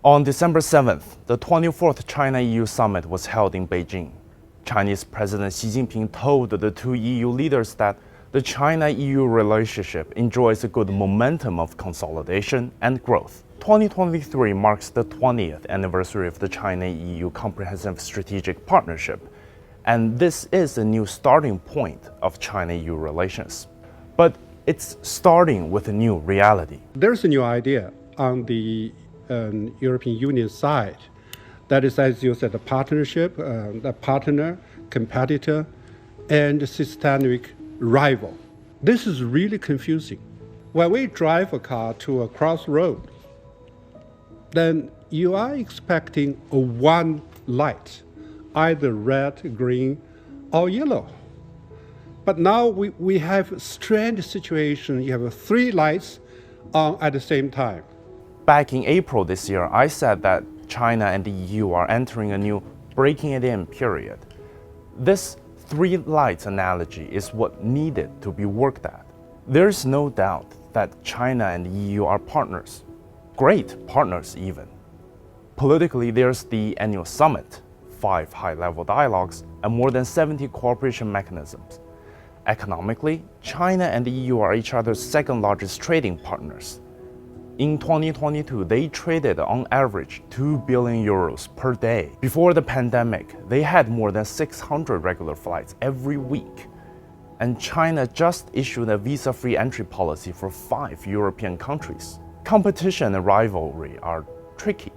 On December 7th, the 24th China-EU summit was held in Beijing. Chinese President Xi Jinping told the two EU leaders that the China-EU relationship enjoys a good momentum of consolidation and growth. 2023 marks the 20th anniversary of the China-EU Comprehensive Strategic Partnership, and this is a new starting point of China-EU relations. But it's starting with a new reality. There's a new idea on the European Union side. That is, as you said, a partnership, a partner, competitor, and systemic rival. This is really confusing. When we drive a car to a crossroad, then you are expecting a one light, either red, green, or yellow. But now we have a strange situation. You have three lights on at the same time. Back in April this year, I said that China and the EU are entering a new breaking it in period. This three lights analogy is what needed to be worked at. There's no doubt that China and the EU are partners, great partners even. Politically, there's the annual summit, 5 high-level dialogues, and more than 70 cooperation mechanisms. Economically, China and the EU are each other's second largest trading partners. In 2022, they traded on average 2 billion euros per day. Before the pandemic, they had more than 600 regular flights every week. And China just issued a visa-free entry policy for 5 European countries. Competition and rivalry are tricky.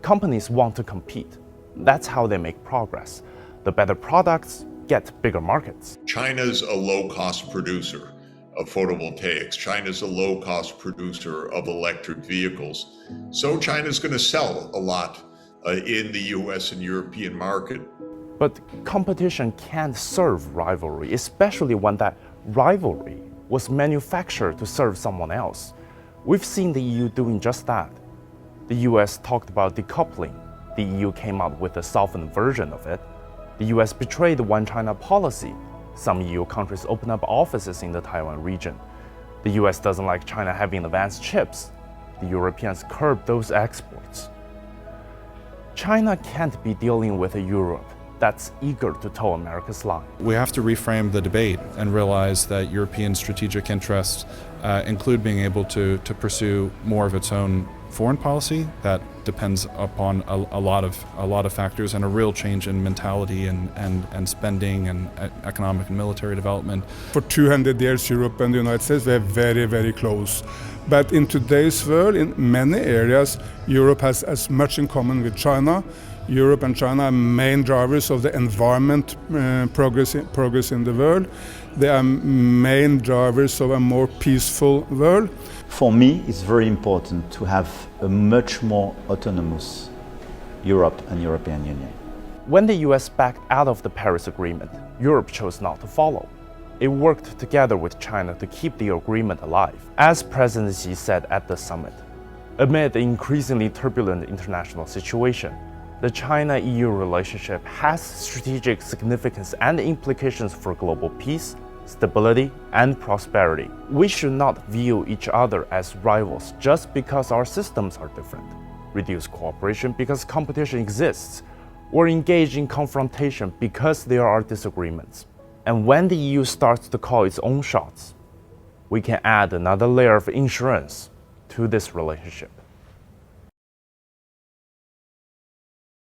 Companies want to compete. That's how they make progress. The better products get bigger markets. China's a low-cost producer of photovoltaics. China's a low-cost producer of electric vehicles. So China's going to sell a lot in the US and European market. But competition can't serve rivalry, especially when that rivalry was manufactured to serve someone else. We've seen the EU doing just that. The US talked about decoupling. The EU came out with a softened version of it. The US betrayed the One China policy. Some EU countries opened up offices in the Taiwan region. The US doesn't like China having advanced chips. The Europeans curbed those exports. China can't be dealing with a Europe that's eager to toe America's line. We have to reframe the debate and realize that European strategic interests include being able to pursue more of its own foreign policy that depends upon a lot of factors and a real change in mentality and spending and economic and military development. For 200 years, Europe and the United States were very, very close. But in today's world, in many areas, Europe has as much in common with China. Europe and China are main drivers of the environment progress in the world. They are main drivers of a more peaceful world. For me, it's very important to have a much more autonomous Europe and European Union. When the US backed out of the Paris Agreement, Europe chose not to follow. It worked together with China to keep the agreement alive, as President Xi said at the summit. Amid the increasingly turbulent international situation, the China-EU relationship has strategic significance and implications for global peace, stability, and prosperity. We should not view each other as rivals just because our systems are different, reduce cooperation because competition exists, or engage in confrontation because there are disagreements. And when the EU starts to call its own shots, we can add another layer of insurance to this relationship.